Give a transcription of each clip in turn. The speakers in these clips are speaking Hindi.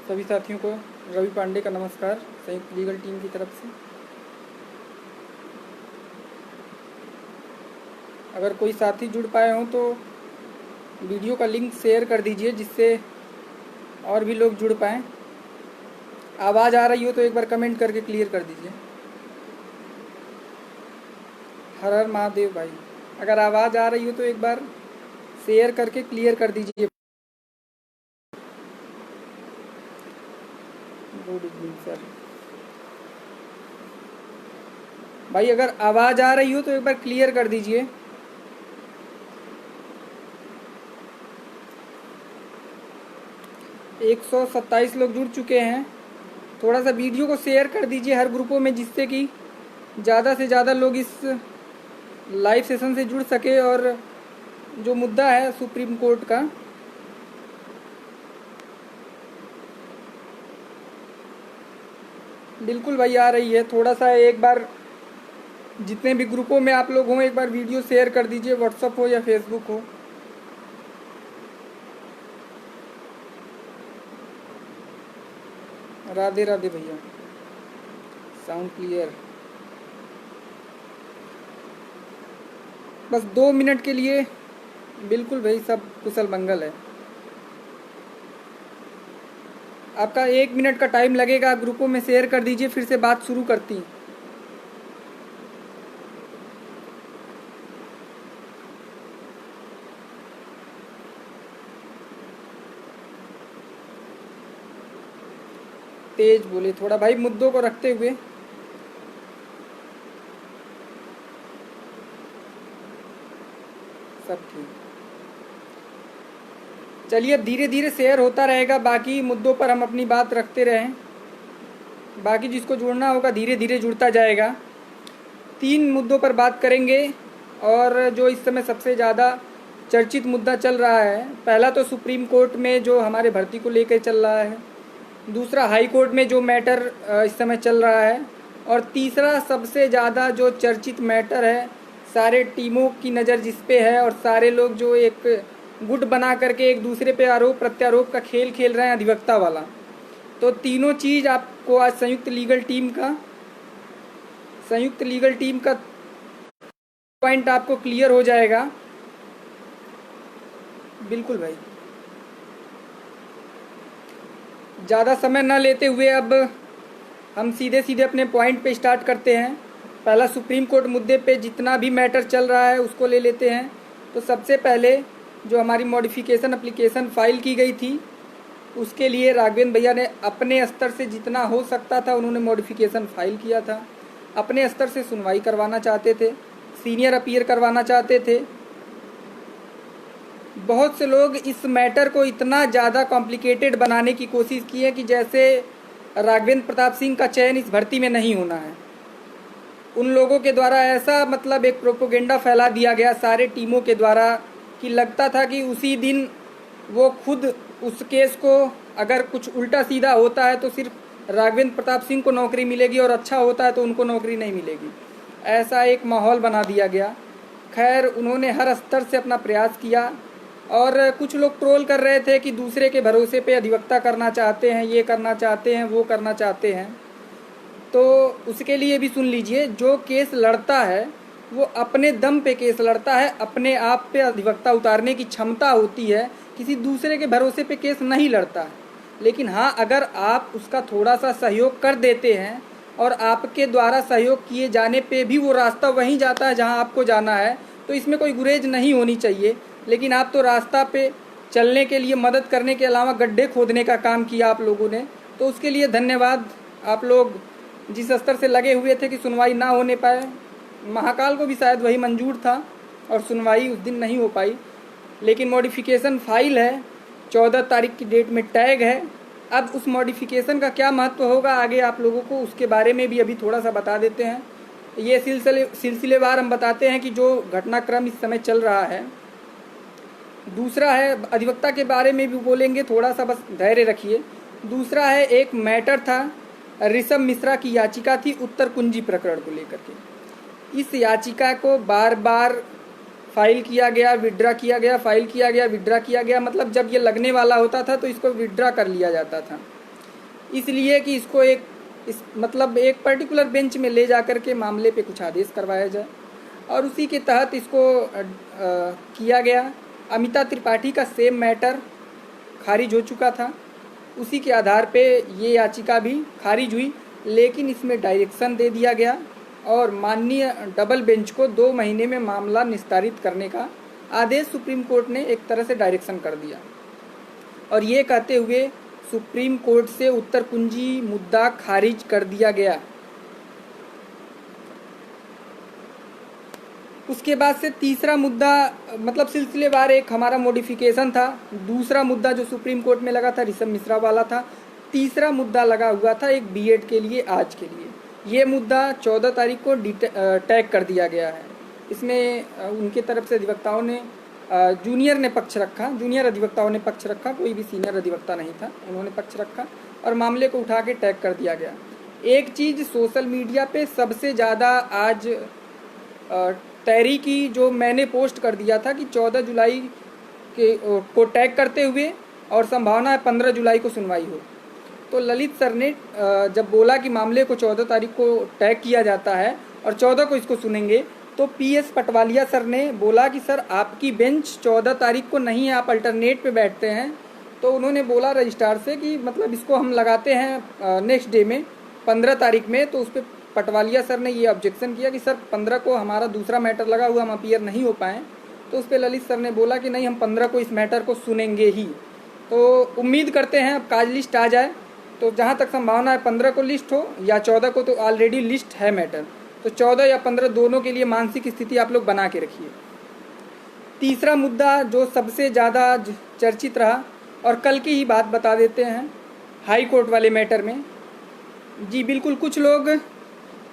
सभी साथियों को रवि पांडे का नमस्कार संयुक्त लीगल टीम की तरफ से। अगर कोई साथी जुड़ पाए हों तो वीडियो का लिंक शेयर कर दीजिए जिससे और भी लोग जुड़ पाएँ। आवाज़ आ रही हो तो एक बार कमेंट करके क्लियर कर दीजिए। हर हर महादेव भाई, अगर आवाज़ आ रही हो तो एक बार शेयर करके क्लियर कर दीजिए। Good evening sir. भाई अगर आवाज़ आ रही हो तो एक बार क्लियर कर दीजिए। एक 127 लोग जुड़ चुके हैं। थोड़ा सा वीडियो को शेयर कर दीजिए हर ग्रुपों में जिससे कि ज़्यादा से ज़्यादा लोग इस लाइव सेशन से जुड़ सके और जो मुद्दा है सुप्रीम कोर्ट का बिल्कुल भाई आ रही है। थोड़ा सा एक बार जितने भी ग्रुपों में आप लोग हों एक बार वीडियो शेयर कर दीजिए, व्हाट्सअप हो या फेसबुक हो। राधे राधे भैया, साउंड क्लियर। बस 2 मिनट के लिए। बिल्कुल भाई, सब कुशल मंगल है। आपका 1 मिनट का टाइम लगेगा, ग्रुपों में शेयर कर दीजिए, फिर से बात शुरू करती हैं। तेज बोले थोड़ा भाई, मुद्दों को रखते हुए। सब ठीक। चलिए अब धीरे धीरे शेयर होता रहेगा, बाकी मुद्दों पर हम अपनी बात रखते रहें। बाकी जिसको जुड़ना होगा धीरे धीरे जुड़ता जाएगा। 3 मुद्दों पर बात करेंगे और जो इस समय सबसे ज़्यादा चर्चित मुद्दा चल रहा है, पहला तो सुप्रीम कोर्ट में जो हमारे भर्ती को लेकर चल रहा है, दूसरा हाई कोर्ट में जो मैटर इस समय चल रहा है, और तीसरा सबसे ज़्यादा जो चर्चित मैटर है, सारे टीमों की नज़र जिस पे है और सारे लोग जो एक गुट बना करके एक दूसरे पे आरोप प्रत्यारोप का खेल खेल रहे हैं, अधिवक्ता वाला। तो तीनों चीज़ आपको आज संयुक्त लीगल टीम का पॉइंट आपको क्लियर हो जाएगा। बिल्कुल भाई, ज़्यादा समय न लेते हुए अब हम सीधे सीधे अपने पॉइंट पे स्टार्ट करते हैं। पहला सुप्रीम कोर्ट मुद्दे पे जितना भी मैटर चल रहा है उसको ले लेते हैं। तो सबसे पहले जो हमारी मॉडिफिकेशन एप्लीकेशन फ़ाइल की गई थी, उसके लिए राघवेंद्र भैया ने अपने स्तर से जितना हो सकता था उन्होंने मॉडिफिकेशन फ़ाइल किया था। अपने स्तर से सुनवाई करवाना चाहते थे, सीनियर अपीयर करवाना चाहते थे। बहुत से लोग इस मैटर को इतना ज़्यादा कॉम्प्लिकेटेड बनाने की कोशिश की है कि जैसे राघवेंद्र प्रताप सिंह का चयन इस भर्ती में नहीं होना है। उन लोगों के द्वारा ऐसा मतलब एक प्रोपोगेंडा फैला दिया गया सारे टीमों के द्वारा कि लगता था कि उसी दिन वो खुद उस केस को अगर कुछ उल्टा सीधा होता है तो सिर्फ राघवेंद्र प्रताप सिंह को नौकरी मिलेगी और अच्छा होता है तो उनको नौकरी नहीं मिलेगी। ऐसा एक माहौल बना दिया गया। खैर, उन्होंने हर स्तर से अपना प्रयास किया और कुछ लोग ट्रोल कर रहे थे कि दूसरे के भरोसे पे अधिवक्ता करना चाहते हैं, ये करना चाहते हैं, वो करना चाहते हैं। तो उसके लिए भी सुन लीजिए, जो केस लड़ता है वो अपने दम पे केस लड़ता है, अपने आप पे अधिवक्ता उतारने की क्षमता होती है, किसी दूसरे के भरोसे पे केस नहीं लड़ता है। लेकिन हाँ, अगर आप उसका थोड़ा सा सहयोग कर देते हैं और आपके द्वारा सहयोग किए जाने पे भी वो रास्ता वहीं जाता है जहाँ आपको जाना है, तो इसमें कोई गुरेज नहीं होनी चाहिए। लेकिन आप तो रास्ता पे चलने के लिए मदद करने के अलावा गड्ढे खोदने का काम किया आप लोगों ने, तो उसके लिए धन्यवाद। आप लोग जिस स्तर से लगे हुए थे कि सुनवाई ना होने पाए, महाकाल को भी शायद वही मंजूर था और सुनवाई उस दिन नहीं हो पाई। लेकिन मॉडिफिकेशन फ़ाइल है, 14 तारीख की डेट में टैग है। अब उस मॉडिफिकेशन का क्या महत्व होगा आगे आप लोगों को, उसके बारे में भी अभी थोड़ा सा बता देते हैं। ये सिलसिलेवार हम बताते हैं कि जो घटनाक्रम इस समय चल रहा है। दूसरा है, अधिवक्ता के बारे में भी बोलेंगे, थोड़ा सा बस धैर्य रखिए। दूसरा है, एक मैटर था, ऋषभ मिश्रा की याचिका थी उत्तर कुंजी प्रकरण को लेकर के। इस याचिका को बार बार फाइल किया गया, विड्रा किया गया, फाइल किया गया, विड्रा किया गया। मतलब जब ये लगने वाला होता था तो इसको विड्रा कर लिया जाता था। इसलिए कि इसको मतलब एक पर्टिकुलर बेंच में ले जा कर के मामले पे कुछ आदेश करवाया जाए, और उसी के तहत इसको किया गया। अमिता त्रिपाठी का सेम मैटर खारिज हो चुका था, उसी के आधार पे ये याचिका भी खारिज हुई, लेकिन इसमें डायरेक्शन दे दिया गया और माननीय डबल बेंच को 2 महीने में मामला निस्तारित करने का आदेश सुप्रीम कोर्ट ने एक तरह से डायरेक्शन कर दिया। और ये कहते हुए सुप्रीम कोर्ट से उत्तर कुंजी मुद्दा खारिज कर दिया गया। उसके बाद से तीसरा मुद्दा, मतलब सिलसिलेवार एक हमारा मॉडिफिकेशन था। दूसरा मुद्दा जो सुप्रीम कोर्ट में लगा था ऋषभ मिश्रा वाला था। तीसरा मुद्दा लगा हुआ था एक बीएड के लिए, आज के लिए। ये मुद्दा 14 तारीख को टैग कर दिया गया है। इसमें उनके तरफ से अधिवक्ताओं ने, जूनियर अधिवक्ताओं ने पक्ष रखा, कोई भी सीनियर अधिवक्ता नहीं था, उन्होंने पक्ष रखा और मामले को उठा के टैग कर दिया गया। एक चीज़ सोशल मीडिया पे सबसे ज़्यादा आज तैरी की, जो मैंने पोस्ट कर दिया था कि 14 जुलाई को टैग करते हुए और संभावना है 15 जुलाई को सुनवाई हो, तो ललित सर ने जब बोला कि मामले को 14 तारीख को टैग किया जाता है और 14 को इसको सुनेंगे, तो पीएस पटवालिया सर ने बोला कि सर आपकी बेंच 14 तारीख को नहीं है, आप अल्टरनेट पे बैठते हैं। तो उन्होंने बोला रजिस्ट्रार से कि मतलब इसको हम लगाते हैं नेक्स्ट डे में 15 तारीख में। तो उस पर पटवालिया सर ने ये ऑब्जेक्शन किया कि सर 15 को हमारा दूसरा मैटर लगा हुआ, हम अपीयर नहीं हो पाएँ। तो उस पर ललित सर ने बोला कि नहीं, हम 15 को इस मैटर को सुनेंगे ही। तो उम्मीद करते हैं अब काज लिस्ट आ जाए, तो जहाँ तक संभावना है 15 को लिस्ट हो या 14 को, तो ऑलरेडी लिस्ट है मैटर, तो 14 या 15 दोनों के लिए मानसिक स्थिति आप लोग बना के रखिए। तीसरा मुद्दा जो सबसे ज़्यादा चर्चित रहा, और कल की ही बात बता देते हैं, हाई कोर्ट वाले मैटर में। जी बिल्कुल, कुछ लोग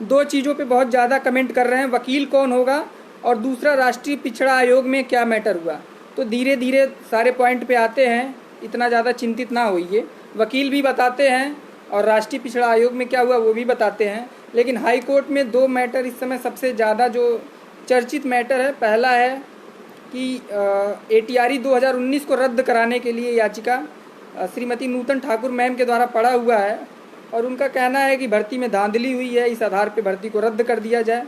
2 चीज़ों पे बहुत ज़्यादा कमेंट कर रहे हैं, वकील कौन होगा और दूसरा राष्ट्रीय पिछड़ा आयोग में क्या मैटर हुआ। तो धीरे धीरे सारे पॉइंट पे आते हैं, इतना ज़्यादा चिंतित ना होइए। वकील भी बताते हैं और राष्ट्रीय पिछड़ा आयोग में क्या हुआ वो भी बताते हैं। लेकिन हाई कोर्ट में 2 मैटर इस समय सबसे ज़्यादा जो चर्चित मैटर है। पहला है कि ATRE 2019 को रद्द कराने के लिए याचिका श्रीमती नूतन ठाकुर मैम के द्वारा पड़ा हुआ है, और उनका कहना है कि भर्ती में धांधली हुई है, इस आधार पर भर्ती को रद्द कर दिया जाए।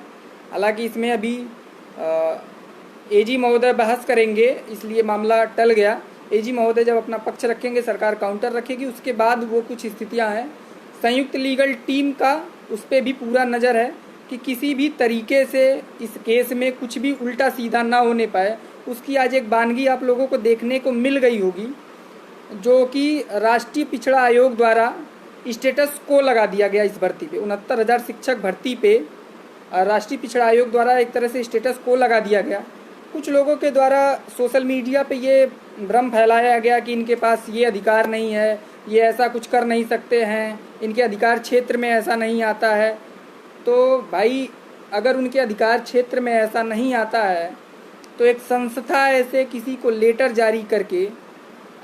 हालांकि इसमें अभी AG महोदय बहस करेंगे, इसलिए मामला टल गया। AG महोदय जब अपना पक्ष रखेंगे, सरकार काउंटर रखेगी, उसके बाद वो कुछ स्थितियां हैं। संयुक्त लीगल टीम का उस पर भी पूरा नज़र है कि किसी भी तरीके से इस केस में कुछ भी उल्टा सीधा ना होने पाए। उसकी आज एक बानगी आप लोगों को देखने को मिल गई होगी, जो कि राष्ट्रीय पिछड़ा आयोग द्वारा स्टेटस को लगा दिया गया इस भर्ती पे। 69,000 शिक्षक भर्ती पे राष्ट्रीय पिछड़ा आयोग द्वारा एक तरह से स्टेटस को लगा दिया गया। कुछ लोगों के द्वारा सोशल मीडिया पे ये भ्रम फैलाया गया कि इनके पास ये अधिकार नहीं है, ये ऐसा कुछ कर नहीं सकते हैं, इनके अधिकार क्षेत्र में ऐसा नहीं आता है। तो भाई, अगर उनके अधिकार क्षेत्र में ऐसा नहीं आता है तो एक संस्था ऐसे किसी को लेटर जारी करके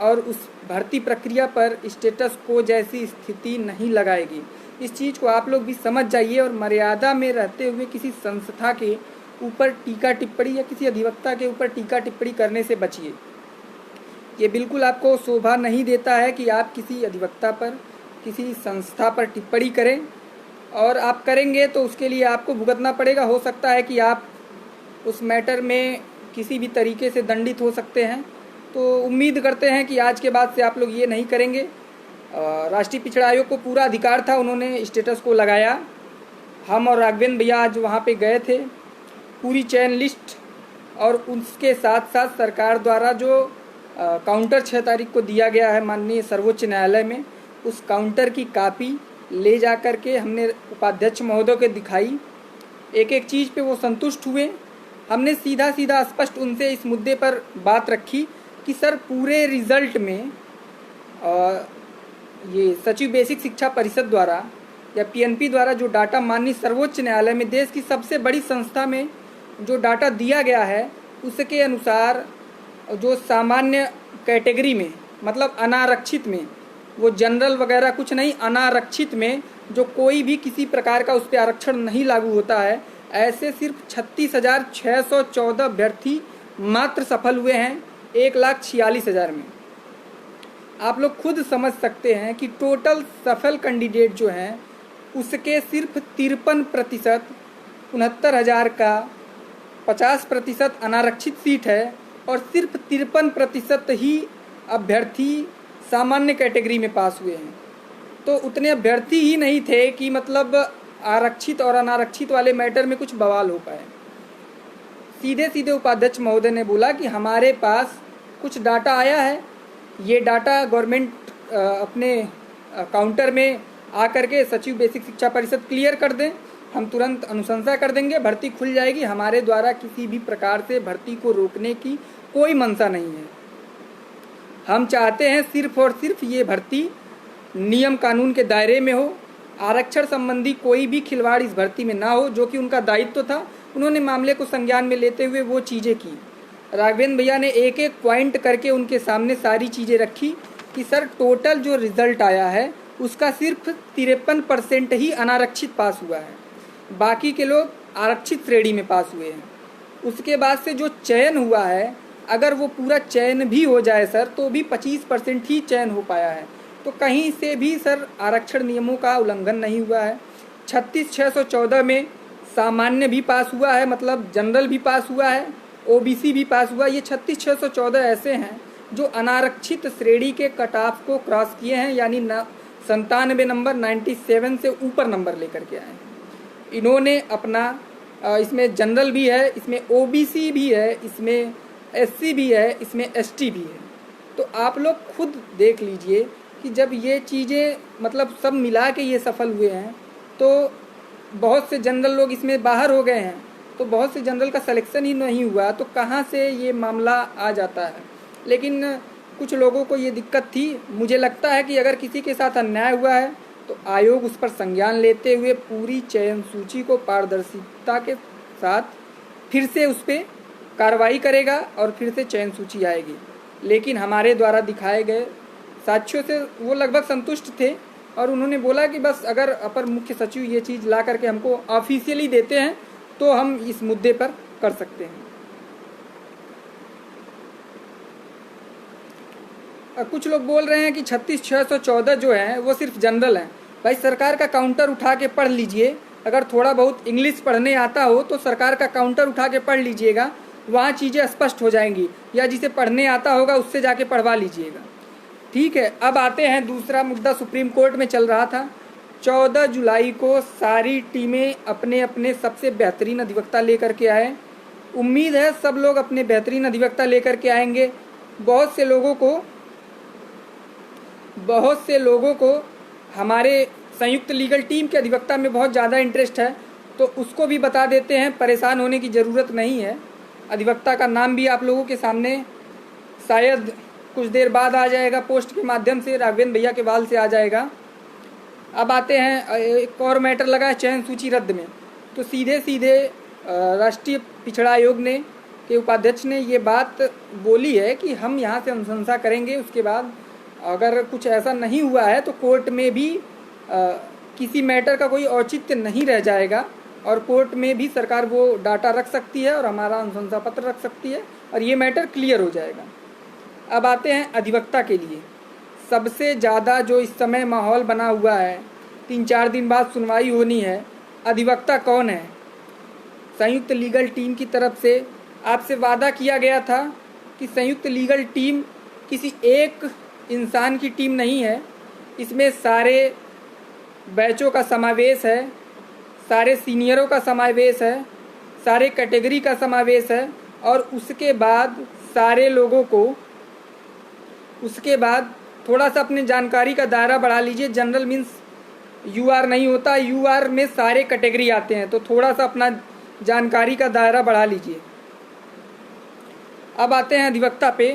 और उस भर्ती प्रक्रिया पर स्टेटस को जैसी स्थिति नहीं लगाएगी। इस चीज़ को आप लोग भी समझ जाइए और मर्यादा में रहते हुए किसी संस्था के ऊपर टीका टिप्पणी या किसी अधिवक्ता के ऊपर टीका टिप्पणी करने से बचिए। ये बिल्कुल आपको शोभा नहीं देता है कि आप किसी अधिवक्ता पर, किसी संस्था पर टिप्पणी करें, और आप करेंगे तो उसके लिए आपको भुगतना पड़ेगा। हो सकता है कि आप उस मैटर में किसी भी तरीके से दंडित हो सकते हैं। तो उम्मीद करते हैं कि आज के बाद से आप लोग ये नहीं करेंगे। राष्ट्रीय पिछड़ा आयोग को पूरा अधिकार था, उन्होंने स्टेटस को लगाया। हम और राघवेंद्र भैया आज वहाँ पे गए थे, पूरी चयन लिस्ट और उसके साथ साथ सरकार द्वारा जो काउंटर 6 तारीख को दिया गया है माननीय सर्वोच्च न्यायालय में, उस काउंटर की कापी ले जा कर के हमने उपाध्यक्ष महोदय को दिखाई। एक एक चीज़ पे वो संतुष्ट हुए। हमने सीधा सीधा स्पष्ट उनसे इस मुद्दे पर बात रखी कि सर, पूरे रिज़ल्ट में ये सचिव बेसिक शिक्षा परिषद द्वारा या PNP द्वारा जो डाटा माननीय सर्वोच्च न्यायालय में, देश की सबसे बड़ी संस्था में जो डाटा दिया गया है, उसके अनुसार जो सामान्य कैटेगरी में, मतलब अनारक्षित में, वो जनरल वगैरह कुछ नहीं, अनारक्षित में जो कोई भी किसी प्रकार का उस पर आरक्षण नहीं लागू होता है, ऐसे सिर्फ 36,614 अभ्यर्थी मात्र सफल हुए हैं 1,46,000 में। आप लोग खुद समझ सकते हैं कि टोटल सफल कैंडिडेट जो हैं उसके सिर्फ 53%, 69,000 का 50% अनारक्षित सीट है और सिर्फ 53% ही अभ्यर्थी सामान्य कैटेगरी में पास हुए हैं। तो उतने अभ्यर्थी ही नहीं थे कि मतलब आरक्षित और अनारक्षित वाले मैटर में कुछ बवाल हो पाए। सीधे सीधे उपाध्यक्ष महोदय ने बोला कि हमारे पास कुछ डाटा आया है, ये डाटा गवर्नमेंट अपने काउंटर में आकर के सचिव बेसिक शिक्षा परिषद क्लियर कर दें, हम तुरंत अनुशंसा कर देंगे, भर्ती खुल जाएगी। हमारे द्वारा किसी भी प्रकार से भर्ती को रोकने की कोई मंशा नहीं है। हम चाहते हैं सिर्फ और सिर्फ ये भर्ती नियम कानून के दायरे में हो, आरक्षण संबंधी कोई भी खिलवाड़ इस भर्ती में ना हो, जो कि उनका दायित्व था। उन्होंने मामले को संज्ञान में लेते हुए वो चीज़ें की। राघवेंद्र भैया ने एक एक पॉइंट करके उनके सामने सारी चीज़ें रखी कि सर टोटल जो रिज़ल्ट आया है उसका सिर्फ 53% ही अनारक्षित पास हुआ है, बाकी के लोग आरक्षित श्रेणी में पास हुए हैं। उसके बाद से जो चयन हुआ है, अगर वो पूरा चयन भी हो जाए सर तो भी 25% ही चयन हो पाया है। तो कहीं से भी सर आरक्षण नियमों का उल्लंघन नहीं हुआ है। 36,614 में सामान्य भी पास हुआ है, मतलब जनरल भी पास हुआ है, ओबीसी भी पास हुआ। ये 36,614 ऐसे हैं जो अनारक्षित श्रेणी के कट ऑफ को क्रॉस किए हैं, यानी 97 नंबर 97 से ऊपर नंबर लेकर के आए हैं। इन्होंने अपना इसमें जनरल भी है, इसमें ओबीसी भी है, इसमें एससी भी है, इसमें एसटी भी है। तो आप लोग खुद देख लीजिए कि जब ये चीज़ें मतलब सब मिला के ये सफल हुए हैं, तो बहुत से जनरल लोग इसमें बाहर हो गए हैं, तो बहुत से जनरल का सिलेक्शन ही नहीं हुआ, तो कहाँ से ये मामला आ जाता है। लेकिन कुछ लोगों को ये दिक्कत थी। मुझे लगता है कि अगर किसी के साथ अन्याय हुआ है तो आयोग उस पर संज्ञान लेते हुए पूरी चयन सूची को पारदर्शिता के साथ फिर से उस पर कार्रवाई करेगा और फिर से चयन सूची आएगी। लेकिन हमारे द्वारा दिखाए गए साक्ष्यों से वो लगभग संतुष्ट थे और उन्होंने बोला कि बस अगर अपर मुख्य सचिव ये चीज़ ला करके हमको ऑफिशियली देते हैं तो हम इस मुद्दे पर कर सकते हैं। कुछ लोग बोल रहे हैं कि 36,614 जो है वो सिर्फ जनरल है। भाई सरकार का काउंटर उठा के पढ़ लीजिए, अगर थोड़ा बहुत इंग्लिश पढ़ने आता हो तो सरकार का काउंटर उठा के पढ़ लीजिएगा, वहाँ चीज़ें स्पष्ट हो जाएंगी, या जिसे पढ़ने आता होगा उससे जाके पढ़वा लीजिएगा। ठीक है, अब आते हैं दूसरा मुद्दा। सुप्रीम कोर्ट में चल रहा था। 14 जुलाई को सारी टीमें अपने अपने सबसे बेहतरीन अधिवक्ता लेकर के आए। उम्मीद है सब लोग अपने बेहतरीन अधिवक्ता लेकर के आएंगे। बहुत से लोगों को हमारे संयुक्त लीगल टीम के अधिवक्ता में बहुत ज़्यादा इंटरेस्ट है, तो उसको भी बता देते हैं, परेशान होने की ज़रूरत नहीं है। अधिवक्ता का नाम भी आप लोगों के सामने शायद कुछ देर बाद आ जाएगा, पोस्ट के माध्यम से राघवेंद्र भैया के बाल से आ जाएगा। अब आते हैं, एक और मैटर लगा है चयन सूची रद्द में। तो सीधे सीधे राष्ट्रीय पिछड़ा आयोग ने के उपाध्यक्ष ने ये बात बोली है कि हम यहाँ से अनुशंसा करेंगे, उसके बाद अगर कुछ ऐसा नहीं हुआ है तो कोर्ट में भी किसी मैटर का कोई औचित्य नहीं रह जाएगा और कोर्ट में भी सरकार वो डाटा रख सकती है और हमारा अनुशंसा पत्र रख सकती है और ये मैटर क्लियर हो जाएगा। अब आते हैं अधिवक्ता के लिए। सबसे ज़्यादा जो इस समय माहौल बना हुआ है, 3-4 दिन बाद सुनवाई होनी है, अधिवक्ता कौन है? संयुक्त लीगल टीम की तरफ से आपसे वादा किया गया था कि संयुक्त लीगल टीम किसी एक इंसान की टीम नहीं है, इसमें सारे बैचों का समावेश है, सारे सीनियरों का समावेश है, सारे कैटेगरी का समावेश है और उसके बाद सारे लोगों को, उसके बाद थोड़ा सा अपने जानकारी का दायरा बढ़ा लीजिए। जनरल मीन्स यूआर नहीं होता, यूआर में सारे कैटेगरी आते हैं, तो थोड़ा सा अपना जानकारी का दायरा बढ़ा लीजिए। अब आते हैं अधिवक्ता पे।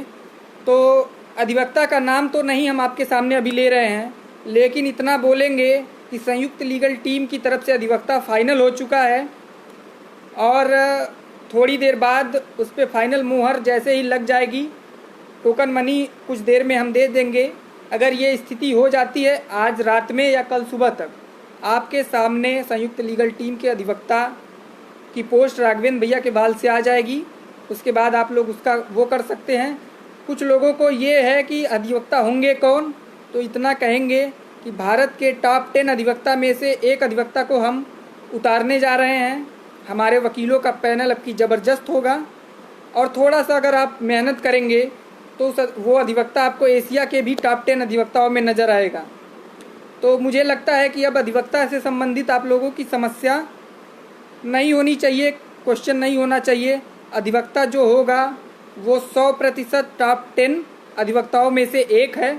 तो अधिवक्ता का नाम तो नहीं हम आपके सामने अभी ले रहे हैं, लेकिन इतना बोलेंगे कि संयुक्त लीगल टीम की तरफ से अधिवक्ता फाइनल हो चुका है और थोड़ी देर बाद उस पर फाइनल मुहर जैसे ही लग जाएगी, टोकन मनी कुछ देर में हम दे देंगे। अगर ये स्थिति हो जाती है आज रात में या कल सुबह तक, आपके सामने संयुक्त लीगल टीम के अधिवक्ता की पोस्ट राघवेंद्र भैया के बाल से आ जाएगी। उसके बाद आप लोग उसका वो कर सकते हैं। कुछ लोगों को ये है कि अधिवक्ता होंगे कौन, तो इतना कहेंगे कि भारत के टॉप 10 अधिवक्ता में से एक अधिवक्ता को हम उतारने जा रहे हैं। हमारे वकीलों का पैनल अब की ज़बरदस्त होगा और थोड़ा सा अगर आप मेहनत करेंगे तो वो अधिवक्ता आपको एशिया के भी टॉप 10 अधिवक्ताओं में नज़र आएगा। तो मुझे लगता है कि अब अधिवक्ता से संबंधित आप लोगों की समस्या नहीं होनी चाहिए, क्वेश्चन नहीं होना चाहिए। अधिवक्ता जो होगा वो 100% टॉप 10 अधिवक्ताओं में से एक है,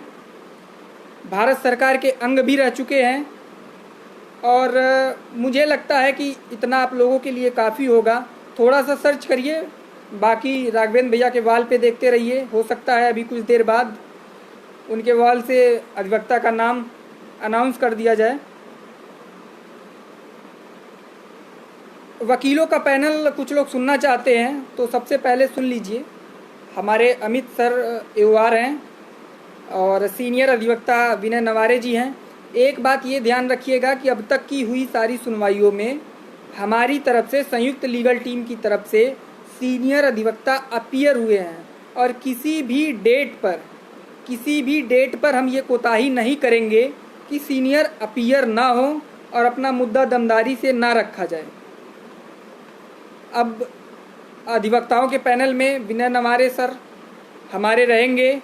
भारत सरकार के अंग भी रह चुके हैं और मुझे लगता है कि इतना आप लोगों के लिए काफ़ी होगा। थोड़ा सा सर्च करिए, बाकी राघवेंद्र भैया के वॉल पे देखते रहिए, हो सकता है अभी कुछ देर बाद उनके वॉल से अधिवक्ता का नाम अनाउंस कर दिया जाए। वकीलों का पैनल कुछ लोग सुनना चाहते हैं तो सबसे पहले सुन लीजिए। हमारे अमित सर एओआर हैं और सीनियर अधिवक्ता विनय नवारे जी हैं। एक बात ये ध्यान रखिएगा कि अब तक की हुई सारी सुनवाइयों में हमारी तरफ से, संयुक्त लीगल टीम की तरफ से सीनियर अधिवक्ता अपीयर हुए हैं और किसी भी डेट पर हम ये कोताही नहीं करेंगे कि सीनियर अपीयर ना हो और अपना मुद्दा दमदारी से ना रखा जाए। अब अधिवक्ताओं के पैनल में विनय नवारे सर हमारे रहेंगे।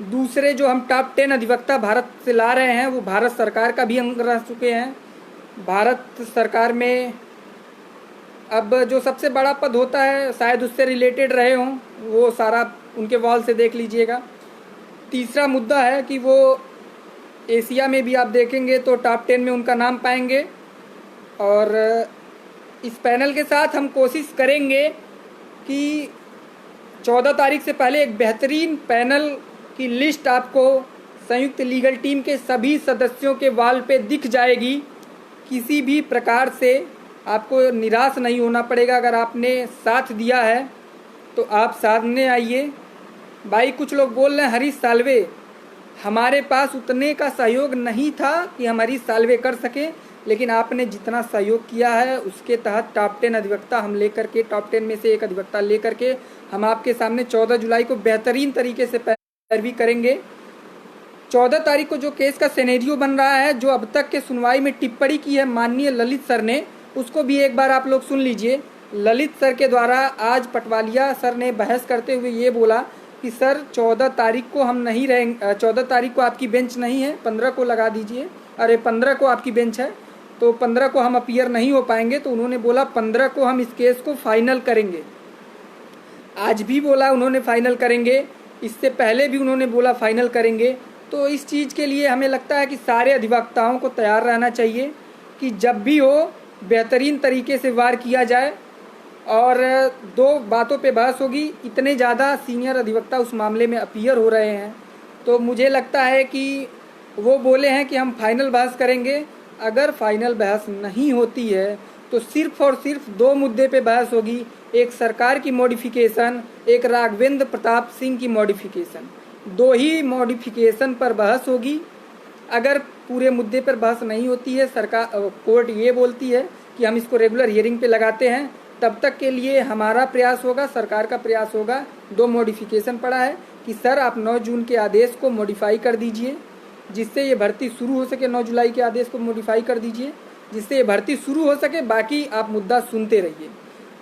दूसरे जो हम टॉप 10 अधिवक्ता भारत से ला रहे हैं वो भारत सरकार का भी अंग रह चुके हैं। भारत सरकार में अब जो सबसे बड़ा पद होता है शायद उससे रिलेटेड रहे हों, वो सारा उनके वॉल से देख लीजिएगा। तीसरा मुद्दा है कि वो एशिया में भी आप देखेंगे तो टॉप 10 में उनका नाम पाएंगे। और इस पैनल के साथ हम कोशिश करेंगे कि 14 तारीख से पहले एक बेहतरीन पैनल की लिस्ट आपको संयुक्त लीगल टीम के सभी सदस्यों के वॉल पे दिख जाएगी। किसी भी प्रकार से आपको निराश नहीं होना पड़ेगा। अगर आपने साथ दिया है तो आप सामने आइए। भाई कुछ लोग बोल रहे हैं हरीश साल्वे, हमारे पास उतने का सहयोग नहीं था कि हम हरीश साल्वे कर सकें, लेकिन आपने जितना सहयोग किया है उसके तहत टॉप 10 अधिवक्ता हम लेकर के, टॉप 10 में से एक अधिवक्ता लेकर के हम आपके सामने 14 जुलाई को बेहतरीन तरीके से पैरवी करेंगे। 14 तारीख को जो केस का सिनेरियो बन रहा है, जो अब तक के सुनवाई में टिप्पणी की है माननीय ललित सर ने, उसको भी एक बार आप लोग सुन लीजिए। ललित सर के द्वारा आज पटवालिया सर ने बहस करते हुए ये बोला कि सर 14 तारीख को हम नहीं रहेंगे, 14 तारीख को आपकी बेंच नहीं है, 15 को लगा दीजिए। अरे 15 को आपकी बेंच है तो 15 को हम अपीयर नहीं हो पाएंगे। तो उन्होंने बोला 15 को हम इस केस को फाइनल करेंगे। आज भी बोला उन्होंने फाइनल करेंगे, इससे पहले भी उन्होंने बोला फाइनल करेंगे। तो इस चीज़ के लिए हमें लगता है कि सारे अधिवक्ताओं को तैयार रहना चाहिए कि जब भी हो बेहतरीन तरीके से वार किया जाए और 2 बातों पे बहस होगी। इतने ज़्यादा सीनियर अधिवक्ता उस मामले में अपीयर हो रहे हैं तो मुझे लगता है कि वो बोले हैं कि हम फाइनल बहस करेंगे। अगर फाइनल बहस नहीं होती है तो सिर्फ और सिर्फ 2 मुद्दे पे बहस होगी, एक सरकार की मॉडिफिकेशन, एक राघवेंद्र प्रताप सिंह की मॉडिफिकेशन। 2 ही मॉडिफिकेशन पर बहस होगी। अगर पूरे मुद्दे पर बहस नहीं होती है, सरकार कोर्ट ये बोलती है कि हम इसको रेगुलर हियरिंग पे लगाते हैं, तब तक के लिए हमारा प्रयास होगा, सरकार का प्रयास होगा। 2 मॉडिफिकेशन पड़ा है कि सर आप 9 जून के आदेश को मॉडिफाई कर दीजिए जिससे ये भर्ती शुरू हो सके। 9 जुलाई के आदेश को मॉडिफाई कर दीजिए जिससे ये भर्ती शुरू हो सके, बाकी आप मुद्दा सुनते रहिए।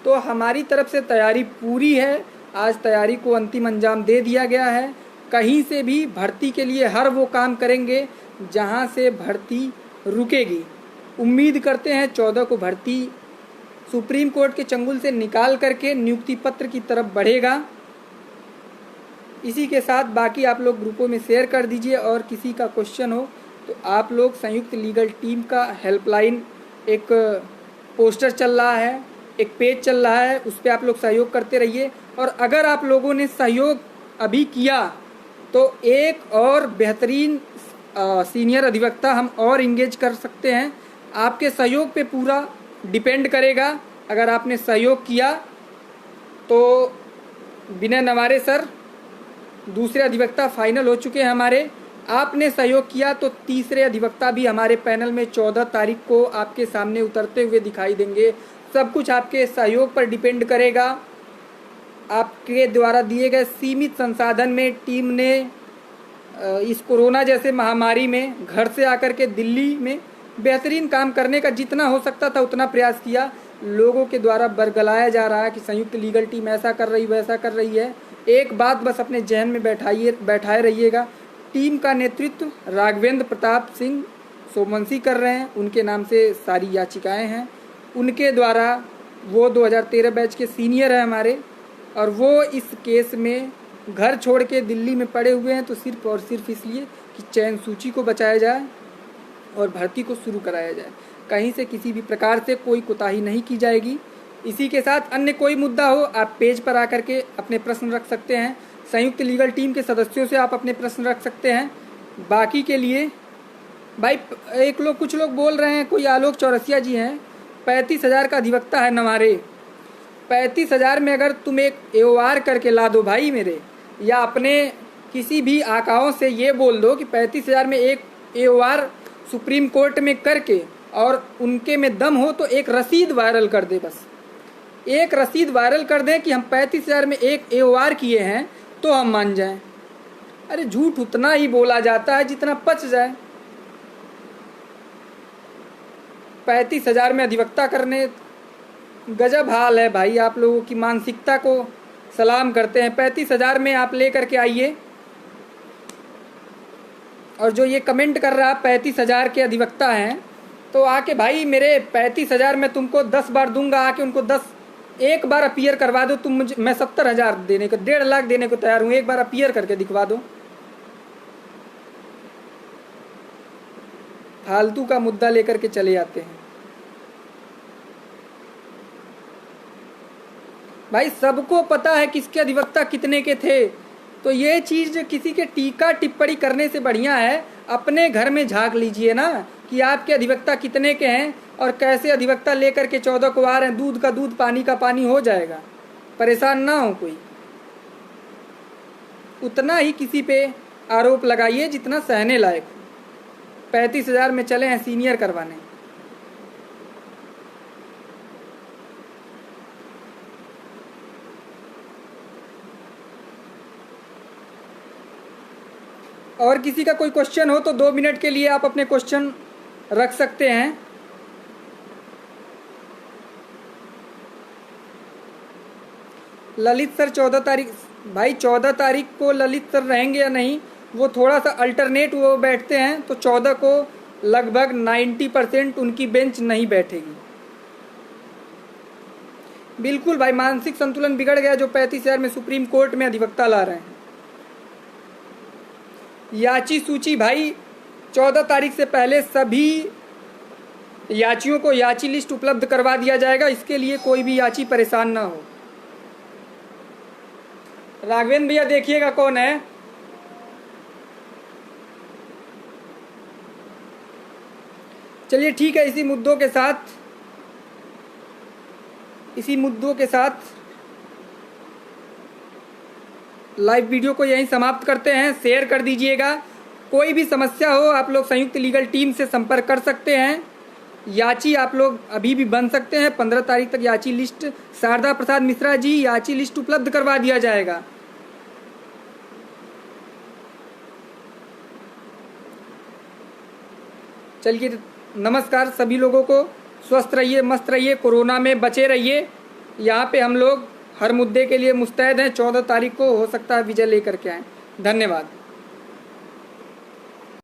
तो हमारी तरफ से तैयारी पूरी है। आज तैयारी को अंतिम अंजाम दे दिया गया है। कहीं से भी भर्ती के लिए हर वो काम करेंगे जहां से भर्ती रुकेगी। उम्मीद करते हैं 14 को भर्ती सुप्रीम कोर्ट के चंगुल से निकाल करके नियुक्ति पत्र की तरफ बढ़ेगा। इसी के साथ बाकी आप लोग ग्रुपों में शेयर कर दीजिए और किसी का क्वेश्चन हो तो आप लोग संयुक्त लीगल टीम का हेल्पलाइन एक पोस्टर चल रहा है, एक पेज चल रहा है, उस पर आप लोग सहयोग करते रहिए। और अगर आप लोगों ने सहयोग अभी किया तो एक और बेहतरीन सीनियर अधिवक्ता हम और इंगेज कर सकते हैं। आपके सहयोग पे पूरा डिपेंड करेगा। अगर आपने सहयोग किया तो विनय नवारे सर दूसरे अधिवक्ता फाइनल हो चुके हैं हमारे। आपने सहयोग किया तो तीसरे अधिवक्ता भी हमारे पैनल में 14 तारीख को आपके सामने उतरते हुए दिखाई देंगे। सब कुछ आपके सहयोग पर डिपेंड करेगा। आपके द्वारा दिए गए सीमित संसाधन में टीम ने इस कोरोना जैसे महामारी में घर से आकर के दिल्ली में बेहतरीन काम करने का जितना हो सकता था उतना प्रयास किया। लोगों के द्वारा बरगलाया जा रहा है कि संयुक्त लीगल टीम ऐसा कर रही वैसा कर रही है। एक बात बस अपने जहन में बैठाए रहिएगा, टीम का नेतृत्व राघवेंद्र प्रताप सिंह सोमवंशी कर रहे हैं। उनके नाम से सारी याचिकाएं हैं। उनके द्वारा वो 2013 बैच के सीनियर हैं हमारे, और वो इस केस में घर छोड़ के दिल्ली में पड़े हुए हैं तो सिर्फ और सिर्फ इसलिए कि चयन सूची को बचाया जाए और भर्ती को शुरू कराया जाए। कहीं से किसी भी प्रकार से कोई कोताही नहीं की जाएगी। इसी के साथ अन्य कोई मुद्दा हो आप पेज पर आकर के अपने प्रश्न रख सकते हैं। संयुक्त लीगल टीम के सदस्यों से आप अपने प्रश्न रख सकते हैं। बाकी के लिए भाई कुछ लोग बोल रहे हैं, कोई आलोक चौरसिया जी हैं, 35,000 का अधिवक्ता है नवारे। 35,000 में अगर तुम एक AOR करके ला दो भाई मेरे, या अपने किसी भी आकाओं से ये बोल दो कि 35,000 में एक AOR सुप्रीम कोर्ट में करके और उनके में दम हो तो एक रसीद वायरल कर दे। बस एक रसीद वायरल कर दें कि हम 35,000 में एक AOR किए हैं तो हम मान जाएं। अरे झूठ उतना ही बोला जाता है जितना पच जाए। 35,000 में अधिवक्ता करने, गजब हाल है भाई। आप लोगों की मानसिकता को सलाम करते हैं। 35,000 में आप ले करके आइए। और जो ये कमेंट कर रहा 35,000 के अधिवक्ता हैं, तो आके भाई मेरे 35,000 में तुमको 10 बार दूंगा, आके उनको एक बार अपीयर करवा दो तुम मुझे। मैं 70,000 देने को, 1.5 लाख देने को तैयार हूँ, एक बार अपीयर करके दिखवा दो। फालतू का मुद्दा लेकर के चले जाते हैं भाई। सबको पता है किसके अधिवक्ता कितने के थे। तो ये चीज़ किसी के टीका टिप्पणी करने से बढ़िया है अपने घर में झांक लीजिए ना कि आपके अधिवक्ता कितने के हैं और कैसे अधिवक्ता लेकर के 14 को आ रहे हैं। दूध का दूध पानी का पानी हो जाएगा, परेशान ना हो कोई। उतना ही किसी पे आरोप लगाइए जितना सहने लायक। 35,000 में चले हैं सीनियर करवाने। और किसी का कोई क्वेश्चन हो तो 2 मिनट के लिए आप अपने क्वेश्चन रख सकते हैं। ललित सर 14 तारीख, भाई 14 तारीख को ललित सर रहेंगे या नहीं, वो थोड़ा सा अल्टरनेट वो बैठते हैं, तो 14 को लगभग 90% उनकी बेंच नहीं बैठेगी। बिल्कुल भाई, मानसिक संतुलन बिगड़ गया जो 35,000 में सुप्रीम कोर्ट में अधिवक्ता ला रहे हैं। याची सूची भाई 14 तारीख से पहले सभी याचियों को याची लिस्ट उपलब्ध करवा दिया जाएगा। इसके लिए कोई भी याची परेशान ना हो। राघवेंद्र भैया देखिएगा कौन है। चलिए ठीक है, इसी मुद्दों के साथ लाइव वीडियो को यहीं समाप्त करते हैं। शेयर कर दीजिएगा। कोई भी समस्या हो आप लोग संयुक्त लीगल टीम से संपर्क कर सकते हैं। याची आप लोग अभी भी बन सकते हैं। 15 तारीख तक याची लिस्ट, शारदा प्रसाद मिश्रा जी, याची लिस्ट उपलब्ध करवा दिया जाएगा। चलिए नमस्कार सभी लोगों को। स्वस्थ रहिए, मस्त रहिए, कोरोना में बचे रहिए। यहाँ पे हम लोग हर मुद्दे के लिए मुस्तैद हैं। 14 तारीख को हो सकता है विजय लेकर के आएँ। धन्यवाद।